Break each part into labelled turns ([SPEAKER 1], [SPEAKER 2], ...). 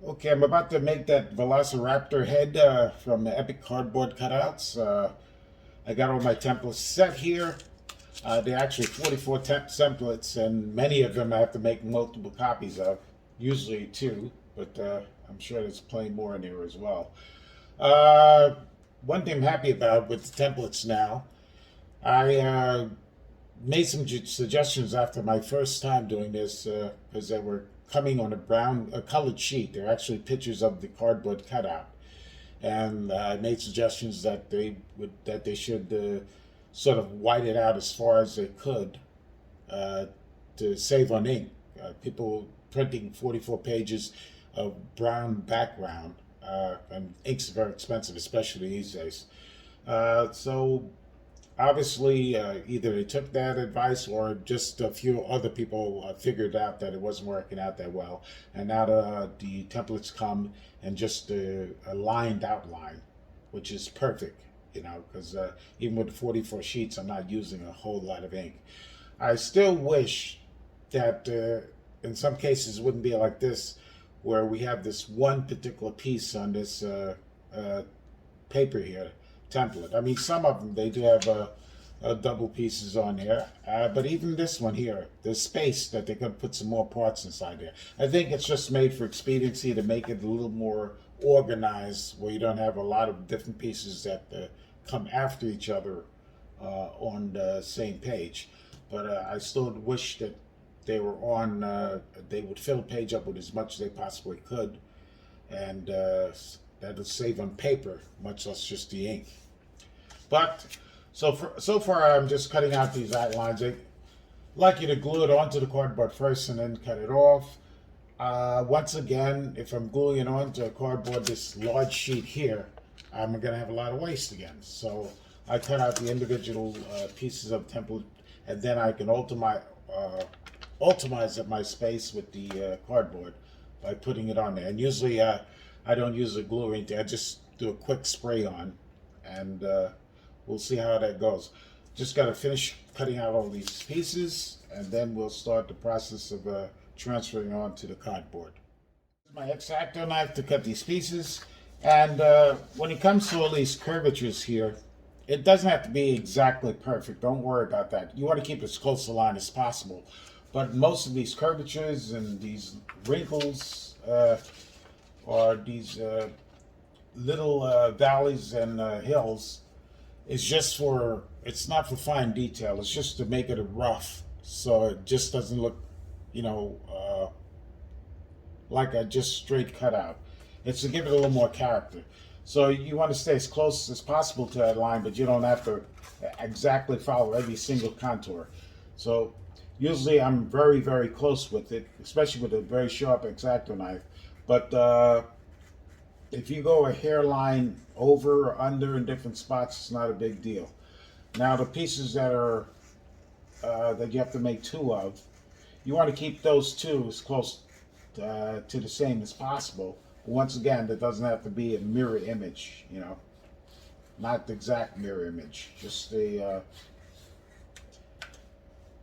[SPEAKER 1] Okay, I'm about to make that Velociraptor head from the Epic cardboard cutouts. I got all my templates set here. They're actually 44 templates, and many of them I have to make multiple copies of, usually two, but I'm sure there's plenty more in here as well. Uh, One thing I'm happy about with the templates now, I made some suggestions after my first time doing this because they were coming on a colored sheet. They're actually pictures of the cardboard cutout, and I made suggestions that they should sort of white it out as far as they could uh, to save on ink. People printing 44 pages of brown background, and ink's very expensive, especially these days. So obviously, either they took that advice or just a few other people figured out that it wasn't working out that well. And now the templates come and just a lined outline, which is perfect, because even with the 44 sheets, I'm not using a whole lot of ink. I still wish that in some cases it wouldn't be like this, where we have this one particular piece on this paper here, template. I mean, some of them they do have double pieces on here, but even this one here, there's space that they could put some more parts inside there. I think it's just made for expediency to make it a little more organized, where you don't have a lot of different pieces that come after each other on the same page. But I still wish that they were on. They would fill a page up with as much as they possibly could, and that'll save on paper, much less just the ink. But so far, I'm just cutting out these outlines. I'd like you to glue it onto the cardboard first and then cut it off. Once again, if I'm gluing it onto a cardboard, this large sheet here, I'm going to have a lot of waste again. So I cut out the individual pieces of template, and then I can ultimize my space with the cardboard by putting it on there. And usually I don't use a glue or anything. I just do a quick spray on, and we'll see how that goes. Just got to finish cutting out all these pieces, and then we'll start the process of transferring onto the cardboard. My X-Acto knife to cut these pieces, and when it comes to all these curvatures here, it doesn't have to be exactly perfect. Don't worry about that. You want to keep as close to the line as possible. But most of these curvatures and these wrinkles or these little valleys and hills is just for, it's not for fine detail. It's just to make it rough, so it just doesn't look, like a just straight cutout. It's to give it a little more character. So you want to stay as close as possible to that line, but you don't have to exactly follow every single contour. So usually I'm very, very close with it, especially with a very sharp X-Acto knife. But if you go a hairline over or under in different spots, it's not a big deal. Now the pieces that are that you have to make two of, you want to keep those two as close to the same as possible. But once again, that doesn't have to be a mirror image, not the exact mirror image, just the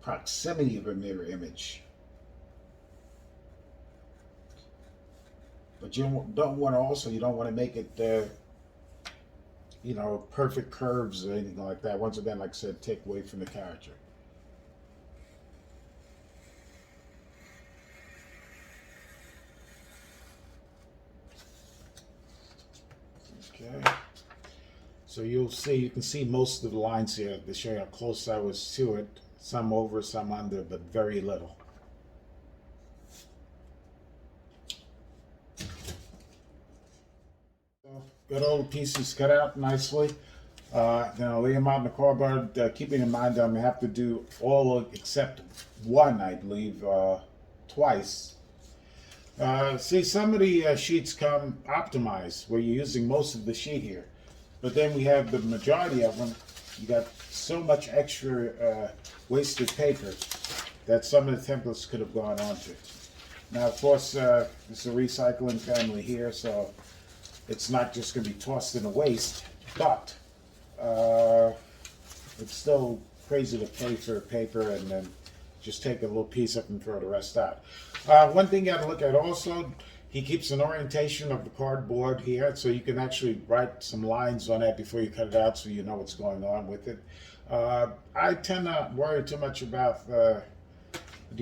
[SPEAKER 1] proximity of a mirror image. But you don't want to you don't want to make it perfect curves or anything like that. Once again, like I said, take away from the character. Okay. So you can see most of the lines here to show you how close I was to it. Some over, some under, but very little. Got all the pieces cut out nicely. Then I'll lay them out in the cardboard, keeping in mind that I'm going to have to do all except one, I believe, twice. See, some of the sheets come optimized, where you're using most of the sheet here. But then we have the majority of them. You got so much extra wasted paper that some of the templates could have gone onto. Now, of course, it's a recycling family here, so it's not just going to be tossed in the waste, but it's still crazy to pay for paper and then just take a little piece up and throw the rest out. One thing you got to look at also, He keeps an orientation of the cardboard here, so you can actually write some lines on that before you cut it out so you know what's going on with it. I tend not to worry too much about the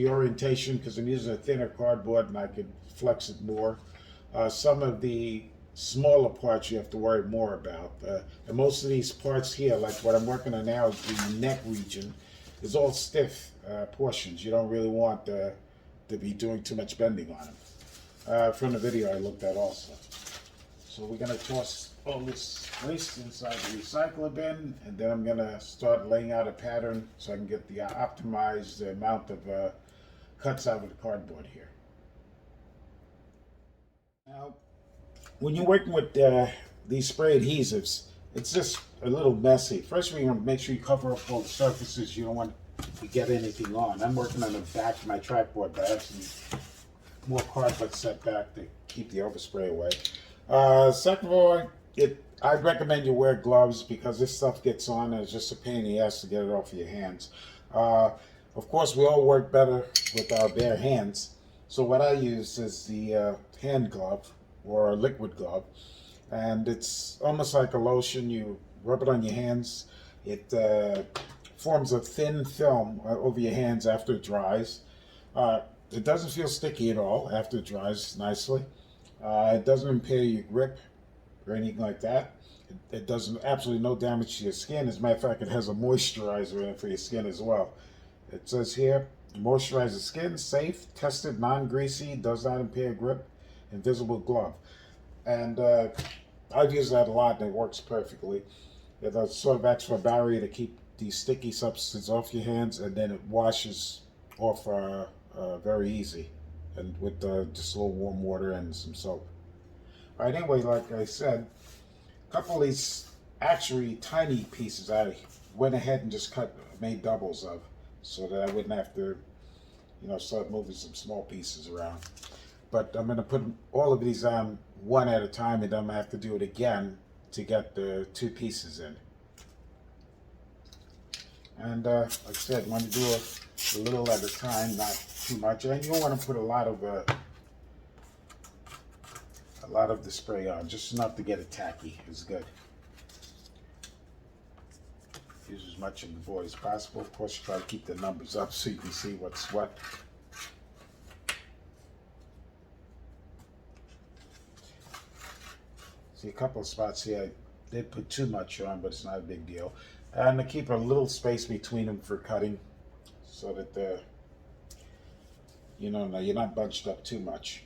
[SPEAKER 1] orientation because I'm using a thinner cardboard and I can flex it more. Some of the smaller parts you have to worry more about. And most of these parts here, like what I'm working on now, is the neck region, is all stiff portions. You don't really want to be doing too much bending on them. From the video I looked at also. So we're going to toss all this waste inside the recycler bin, and then I'm going to start laying out a pattern so I can get the optimized amount of cuts out of the cardboard here. Now, when you're working with these spray adhesives, it's just a little messy. First, we want to make sure you cover up all the surfaces. You don't want to get anything on. I'm working on the back of my trackboard, but I have some more cardboard set back to keep the overspray away. Second of all, I'd recommend you wear gloves because this stuff gets on and it's just a pain in the ass to get it off of your hands. Of course, we all work better with our bare hands. So what I use is the hand glove or a liquid glove. And it's almost like a lotion. You rub it on your hands. It forms a thin film over your hands after it dries. It doesn't feel sticky at all after it dries nicely. It doesn't impair your grip or anything like that. It does absolutely no damage to your skin. As a matter of fact, it has a moisturizer in it for your skin as well. It says here, moisturize the skin, safe, tested, non-greasy, does not impair grip, invisible glove. And I've used that a lot and it works perfectly. It sort of acts for a barrier to keep these sticky substances off your hands, and then it washes off very easy, and with just a little warm water and some soap. All right, anyway, like I said, a couple of these actually tiny pieces I went ahead and just made doubles of, so that I wouldn't have to, start moving some small pieces around. But I'm going to put all of these on one at a time, and then I'm going to have to do it again to get the two pieces in. And like I said, you want to do a little at a time, not too much. And you don't want to put a lot of the spray on, just enough to get it tacky is good. Use as much of the board as possible. Of course, you try to keep the numbers up so you can see what's what. See a couple of spots here, I did put too much on, but it's not a big deal. And to keep a little space between them for cutting, so that you're not bunched up too much.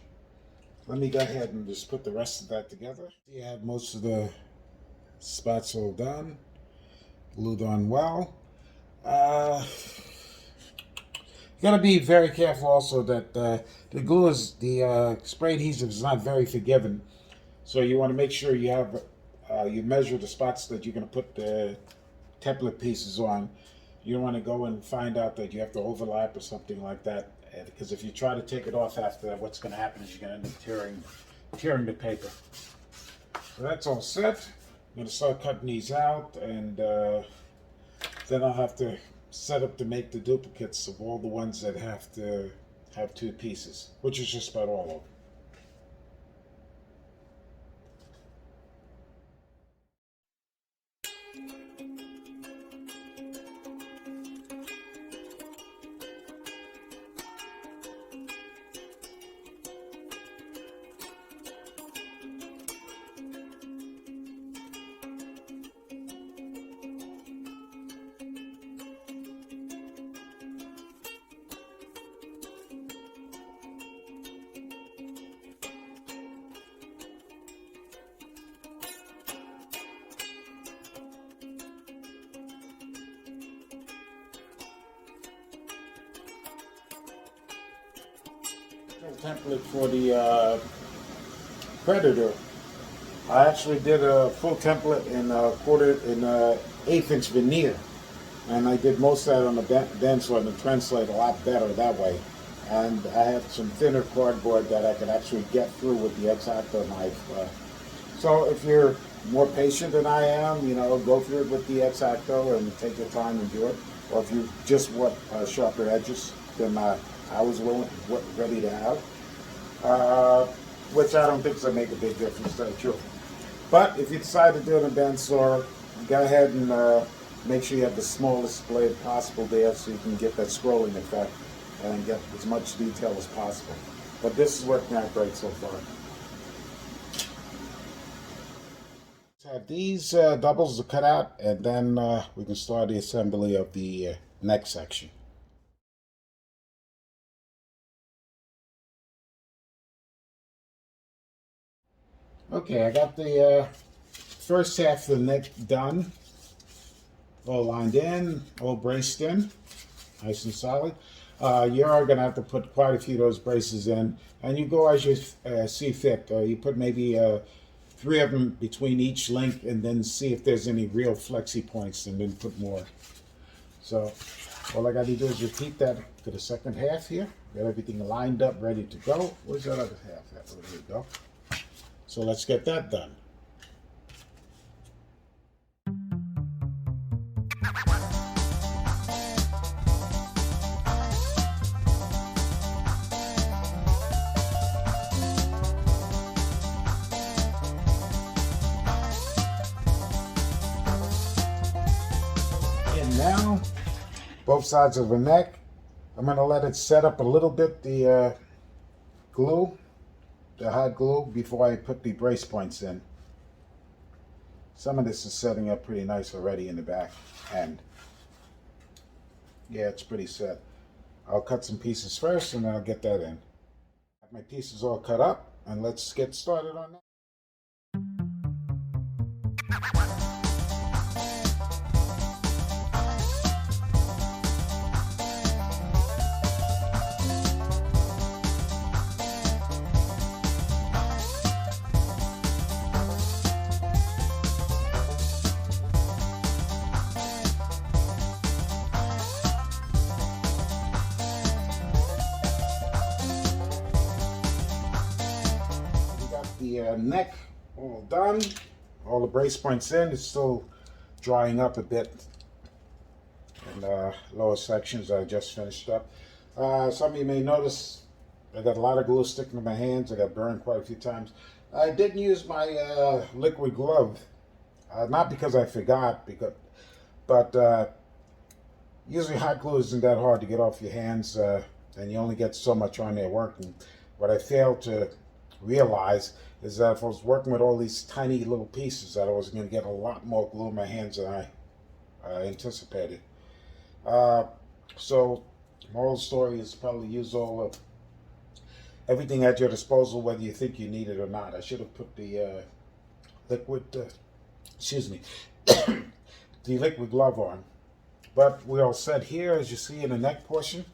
[SPEAKER 1] Let me go ahead and just put the rest of that together. You have most of the spots all done, glued on well. You gotta be very careful also that the glue the spray adhesive is not very forgiving. So you want to make sure you have, you measure the spots that you're going to put the template pieces on. You don't want to go and find out that you have to overlap or something like that, because if you try to take it off after that, what's going to happen is you're going to end up tearing the paper. So that's all set. I'm going to start cutting these out, and then I'll have to set up to make the duplicates of all the ones that have to have two pieces, which is just about all of them. Template for the Predator. I actually did a full template in 1/8" veneer, and I did most of that on the bend so I can translate a lot better that way. And I have some thinner cardboard that I can actually get through with the X-Acto knife. So if you're more patient than I am, go through it with the X-Acto and take your time and do it. Or if you just want sharper edges, then I was ready to have. which I don't think is going to make a big difference, to tell the truth. But if you decide to do it in a bandsaw, go ahead and make sure you have the smallest blade possible there so you can get that scrolling effect and get as much detail as possible. But this is working out great so far. Have these doubles to cut out, and then we can start the assembly of the neck section. Okay, I got the first half of the neck done, all lined in, all braced in, nice and solid. You are going to have to put quite a few of those braces in, and you go as you see fit. You put maybe 3 of them between each link, and then see if there's any real flexi points, and then put more. So all I got to do is repeat that to the second half here. Got everything lined up, ready to go. Where's that other half? There we go. So let's get that done. And now, both sides of the neck, I'm going to let it set up a little bit, the glue, the hot glue, before I put the brace points in. Some of this is setting up pretty nice already in the back end. Yeah, it's pretty set. I'll cut some pieces first and then I'll get that in. Have my pieces all cut up, and let's get started on that. The neck all done, all the brace points in. It's still drying up a bit in the lower sections I just finished up. Some of you may notice I got a lot of glue sticking to my hands. I got burned quite a few times. I didn't use my liquid glove, not because I forgot, but usually hot glue isn't that hard to get off your hands, and you only get so much on there working. What I failed to realize is that if I was working with all these tiny little pieces, that I was going to get a lot more glue in my hands than I anticipated. So, moral of the story is probably use all of everything at your disposal, whether you think you need it or not. I should have put the liquid, the liquid glove on. But we're all set here, as you see in the neck portion.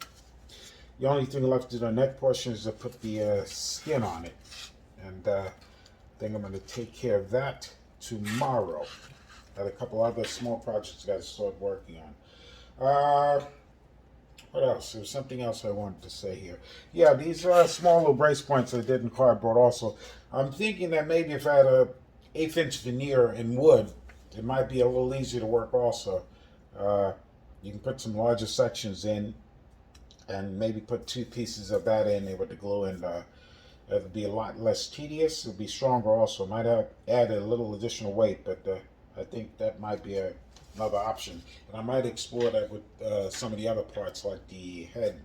[SPEAKER 1] The only thing left in the neck portion is to put the skin on it. And I think I'm going to take care of that tomorrow. Got a couple other small projects I got to start working on. What else? There's something else I wanted to say here. Yeah, these small little brace points I did in cardboard also. I'm thinking that maybe if I had a 1/8" veneer in wood, it might be a little easier to work also. You can put some larger sections in, and maybe put 2 pieces of that in there with the glue, and it'll be a lot less tedious. It'll be stronger also. Might have added a little additional weight, but I think that might be another option. And I might explore that with some of the other parts, like the head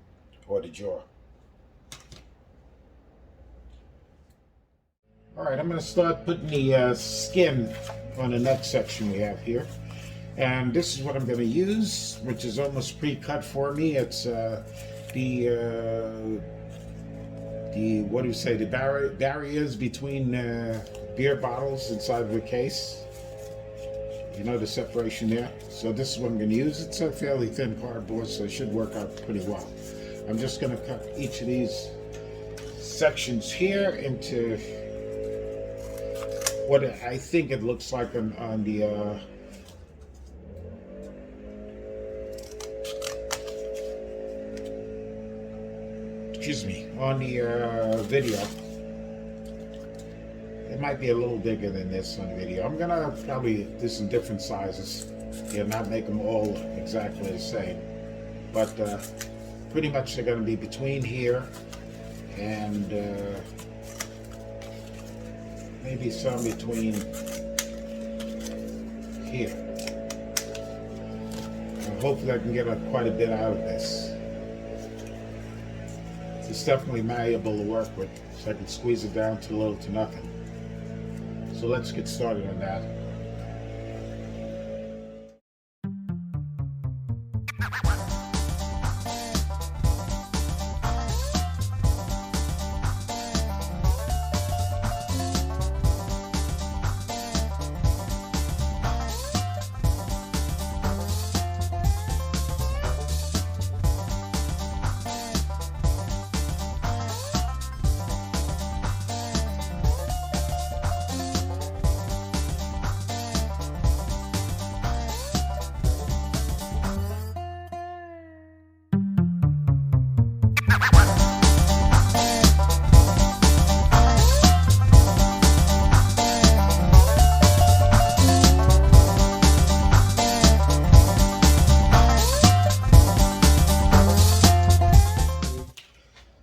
[SPEAKER 1] or the jaw. All right, I'm going to start putting the skin on the neck section we have here. And this is what I'm going to use, which is almost pre-cut for me. It's what do you say, the barriers between beer bottles inside of a case. You know, the separation there. So this is what I'm going to use. It's a fairly thin cardboard, so it should work out pretty well. I'm just going to cut each of these sections here into what I think it looks like on the on the video. It might be a little bigger than this on video. I'm gonna probably do some different sizes. Yeah, not make them all exactly the same. But pretty much they're gonna be between here and maybe some between here. Hopefully I can get quite a bit out of this. It's definitely malleable to work with, so I can squeeze it down to little to nothing. So let's get started on that.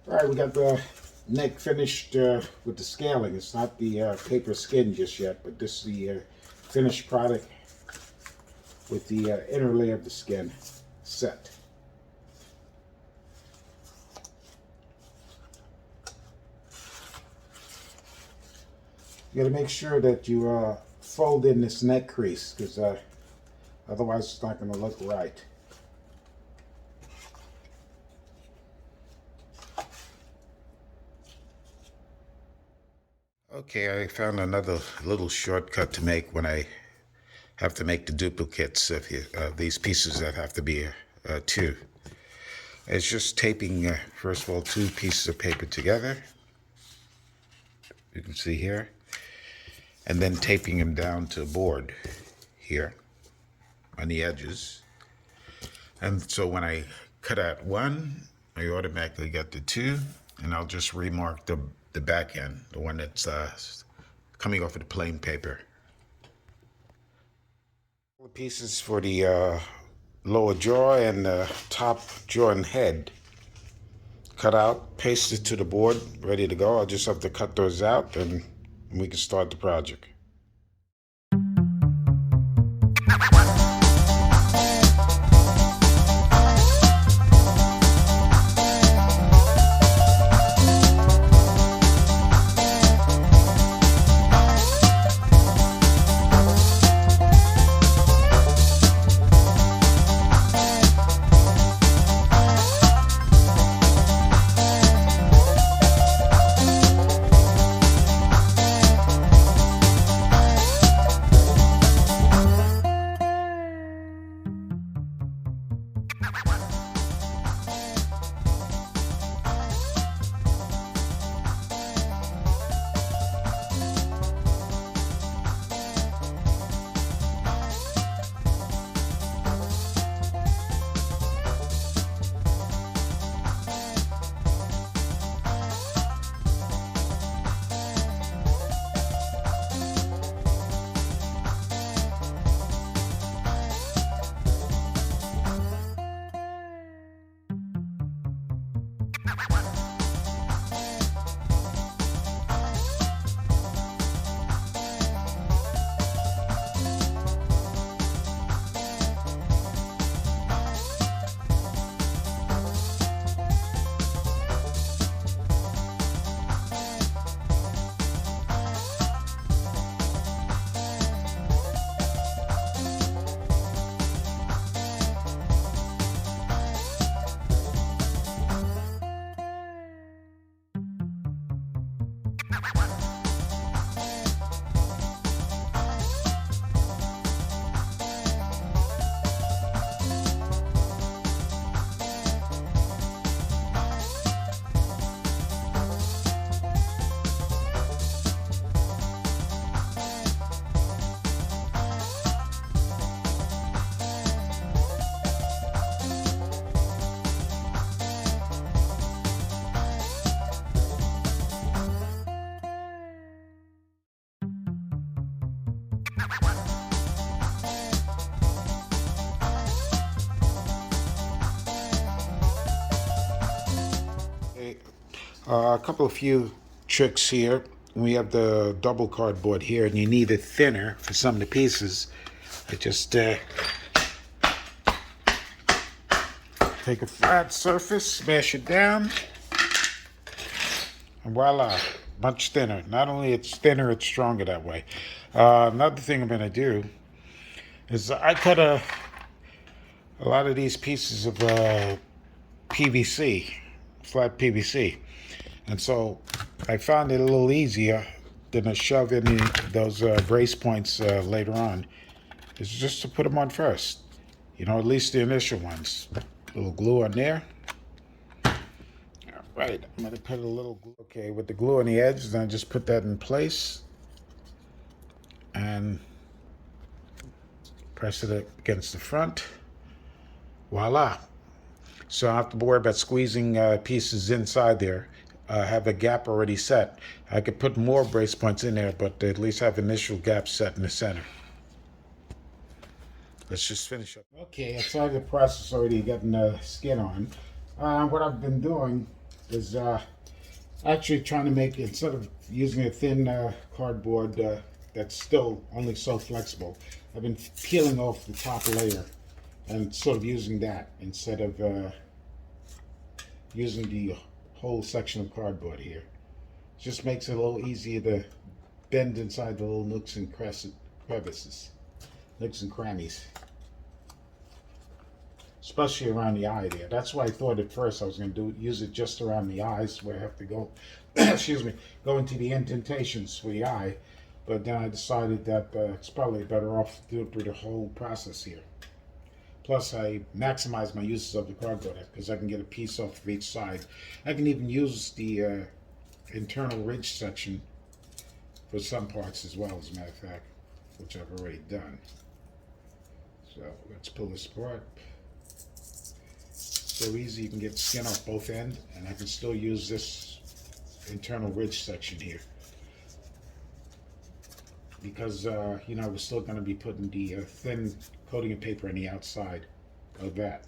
[SPEAKER 1] Alright, we got the neck finished with the scaling. It's not the paper skin just yet, but this is the finished product with the inner layer of the skin set. You got to make sure that you fold in this neck crease, because otherwise it's not going to look right. Okay, I found another little shortcut to make when I have to make the duplicates of these pieces that have to be two. It's just taping, first of all, two pieces of paper together. You can see here. And then taping them down to a board here on the edges. And so when I cut out one, I automatically get the two, and I'll just remark the back end, the one that's coming off of the plain paper. The pieces for the lower jaw and the top jaw and head cut out, pasted to the board, ready to go. I'll just have to cut those out and we can start the project. A few tricks here. we have the double cardboard here, and you need it thinner for some of the pieces. I just take a flat surface, smash it down, and voila, much thinner. Not only it's thinner, it's stronger that way. Another thing I'm going to do is I cut a lot of these pieces of PVC, flat PVC. And so I found it a little easier than to shove in those brace points later on. Is just to put them on first. You know, at least the initial ones. A little glue on there. All right, I'm gonna put a little glue. Okay, with the glue on the edge, then I just put that in place. And press it against the front. Voila. So I don't have to worry about squeezing pieces inside there. Have a gap already set. I could put more brace points in there, but at least have initial gaps set in the center. Let's just finish up. Okay, I started the process already getting the skin on. What I've been doing is actually trying to make, instead of using a thin cardboard that's still only so flexible, I've been peeling off the top layer and sort of using that instead of using the whole section of cardboard here. It just makes it a little easier to bend inside the little nooks and crevices, nooks and crannies, especially around the eye there. That's why I thought at first I was going to use it just around the eyes where I have to go, excuse me, go into the indentations for the eye. But then I decided that it's probably better off to do it through the whole process here. Plus, I maximize my uses of the cardboard because I can get a piece off of each side. I can even use the internal ridge section for some parts as well, as a matter of fact, which I've already done. So let's pull this apart. So easy, you can get skin off both ends, and I can still use this internal ridge section here. Because, you know, we're still going to be putting the thin coating of paper on the outside of that.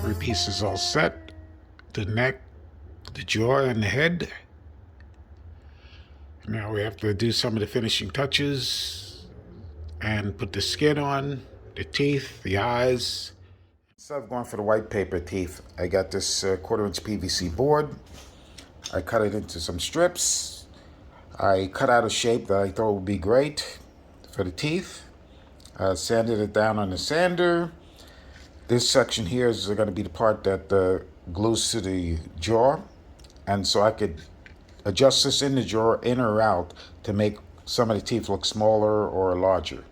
[SPEAKER 1] Three pieces all set. The neck, the jaw, and the head. Now we have to do some of the finishing touches and put the skin on, the teeth, the eyes. Instead of going for the white paper teeth, I got this 1/4-inch PVC board. I cut it into some strips. I cut out a shape that I thought would be great for the teeth. Sanded it down on the sander. This section here is going to be the part that glues to the jaw. And so I could adjust this in the jaw, in or out, to make some of the teeth look smaller or larger.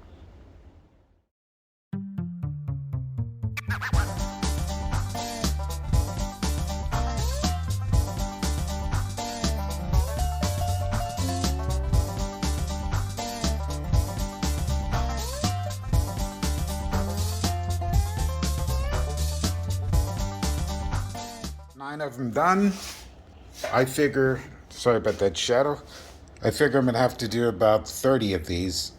[SPEAKER 1] Nine of them done. I figure, sorry about that shadow, I figure I'm going to have to do about 30 of these.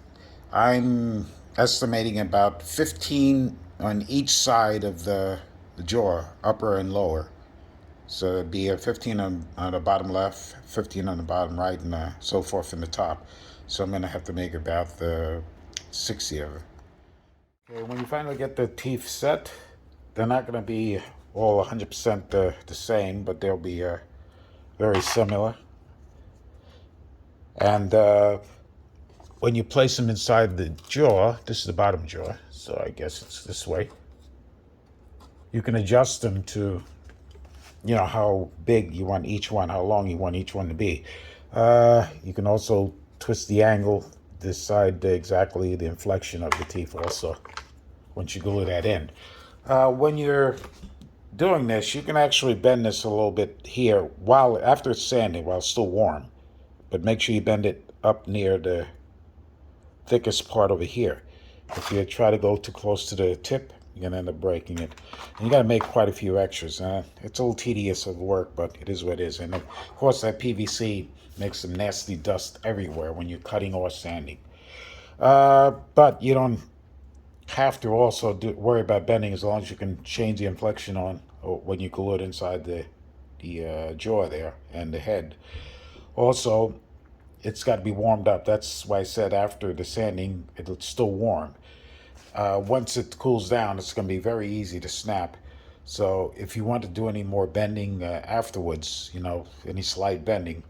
[SPEAKER 1] I'm estimating about 15 on each side of the jaw, upper and lower. So it'd be a 15 on the bottom left, 15 on the bottom right, and so forth in the top. So I'm going to have to make about 60 of them. Okay, when you finally get the teeth set, they're not going to be all 100% the same, but they'll be very similar. And when you place them inside the jaw, this is the bottom jaw, so I guess it's this way. You can adjust them to, you know, how big you want each one, how long you want each one to be. You can also twist the angle, decide exactly the inflection of the teeth also once you glue that in. When you're doing this, you can actually bend this a little bit here while after it's sanding, while it's still warm. But make sure you bend it up near the thickest part over here. If you try to go too close to the tip, you're gonna end up breaking it. And you gotta make quite a few extras. It's a little tedious of work, but it is what it is. And of course, that PVC makes some nasty dust everywhere when you're cutting or sanding. But you don't have to also worry about bending as long as you can change the inflection on when you glue it inside the jaw there and the head. Also, it's got to be warmed up. That's why I said after the sanding, it's still warm. Once it cools down, it's going to be very easy to snap. So if you want to do any more bending afterwards, you know, any slight bending,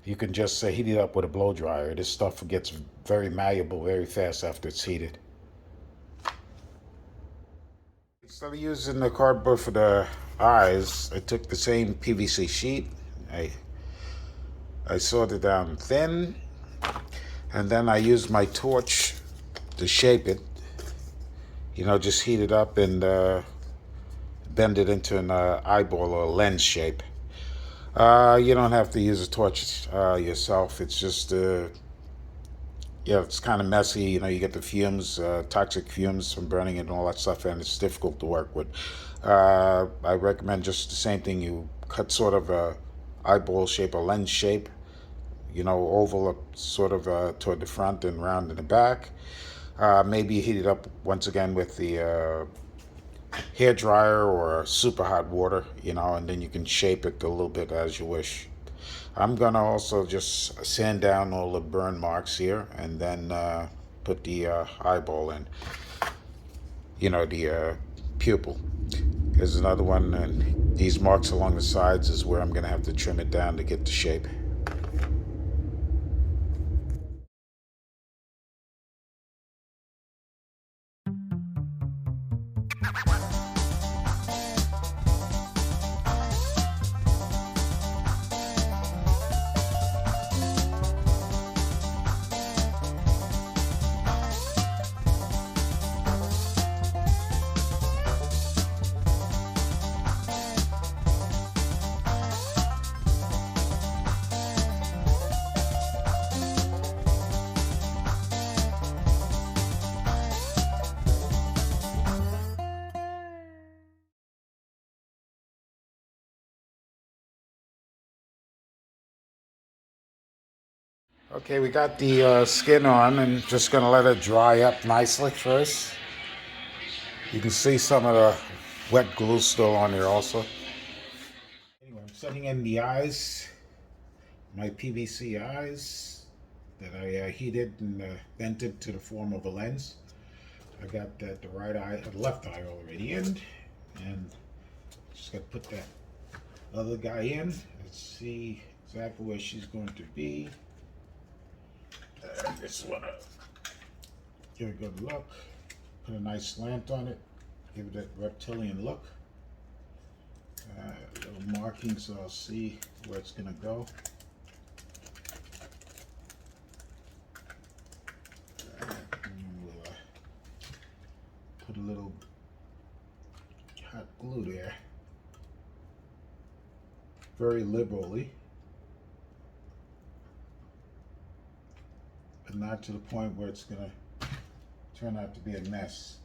[SPEAKER 1] you can just heat it up with a blow dryer. This stuff gets very malleable very fast after it's heated. Instead of using the cardboard for the eyes, I took the same PVC sheet. I sawed it down thin, and then I used my torch to shape it. You know, just heat it up and bend it into an eyeball or lens shape. You don't have to use a torch yourself. It's just, yeah, it's kind of messy. You know, you get the fumes, toxic fumes from burning it and all that stuff, and it's difficult to work with. I recommend just the same thing. You cut sort of a eyeball shape, a lens shape, you know, oval up sort of toward the front and round in the back. Maybe heat it up once again with the hair dryer or super hot water, you know, and then you can shape it a little bit as you wish. I'm gonna also just sand down all the burn marks here and then put the eyeball in, you know, the pupil. Here's another one, and these marks along the sides is where I'm gonna have to trim it down to get the shape. Okay, we got the skin on and just gonna let it dry up nicely first. You can see some of the wet glue still on here also. Anyway, I'm setting in the eyes, my PVC eyes that I heated and vented to the form of a lens. I got the right eye, the left eye already in, and just gotta put that other guy in. Let's see exactly where she's going to be. Just wanna give it a good look. Put a nice slant on it. Give it that reptilian look. Little marking so I'll see where it's gonna go. And we'll put a little hot glue there. Very liberally. But not to the point where it's gonna turn out to be a mess.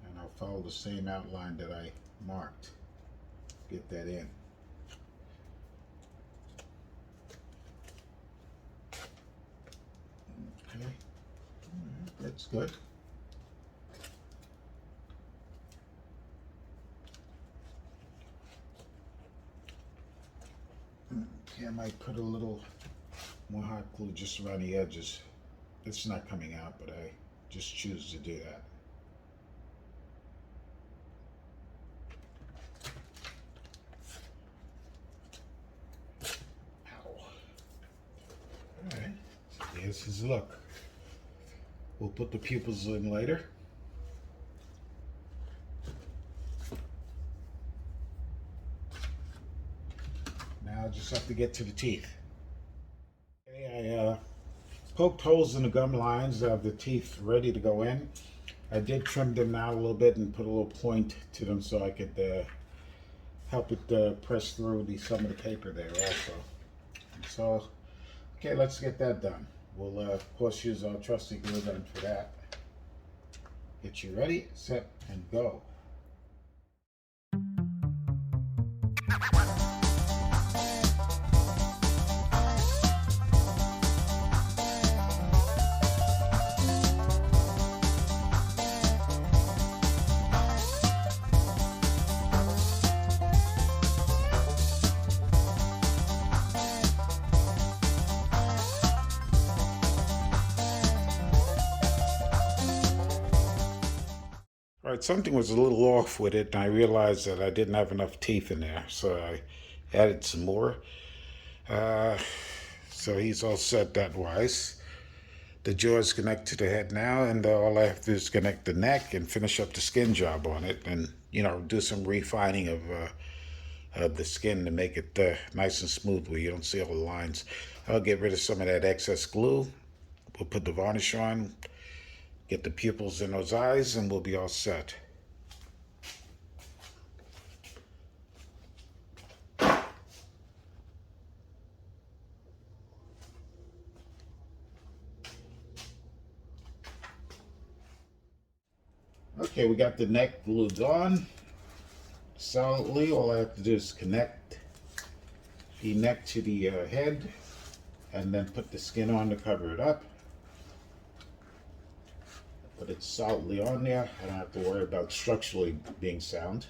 [SPEAKER 1] And I'll follow the same outline that I marked. Get that in. Okay, that's good. Okay, I might put a little more hot glue just around the edges. It's not coming out, but I just choose to do that. Alright, here's his look. We'll put the pupils in later. just have to get to the teeth. Okay, I poked holes in the gum lines. I have the teeth ready to go in. I did trim them out a little bit and put a little point to them so I could help it press through some of the paper there also. So, okay, let's get that done. We'll of course use our trusty glue gun for that. Get you ready, set, and go. Alright, something was a little off with it, and I realized that I didn't have enough teeth in there, so I added some more. So he's all set that wise. The jaws connect to the head now, and all I have to do is connect the neck and finish up the skin job on it, and do some refining of the skin to make it nice and smooth where you don't see all the lines. I'll get rid of some of that excess glue. We'll put the varnish on, get the pupils in those eyes, and we'll be all set. Okay, we got the neck glued on solidly. All I have to do is connect the neck to the head and then put the skin on to cover it up. Put it solidly on there. I don't have to worry about structurally being sound.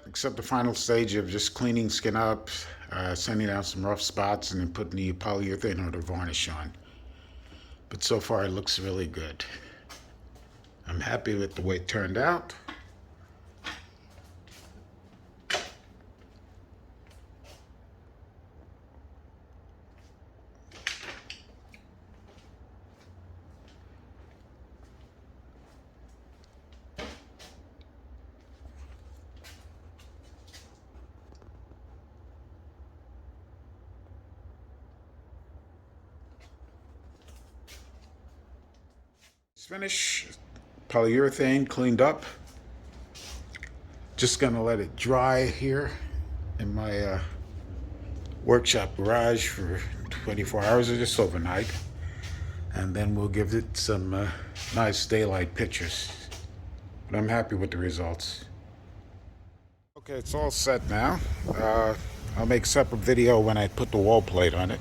[SPEAKER 1] Except the final stage of just cleaning skin up, sanding out some rough spots, and then putting the polyurethane or the varnish on. But so far it looks really good. I'm happy with the way it turned out. Finish, polyurethane cleaned up. Just gonna let it dry here in my workshop garage for 24 hours or just overnight, and then we'll give it some nice daylight pictures. But I'm happy with the results. Okay, it's all set now. I'll make a separate video when I put the wall plate on it.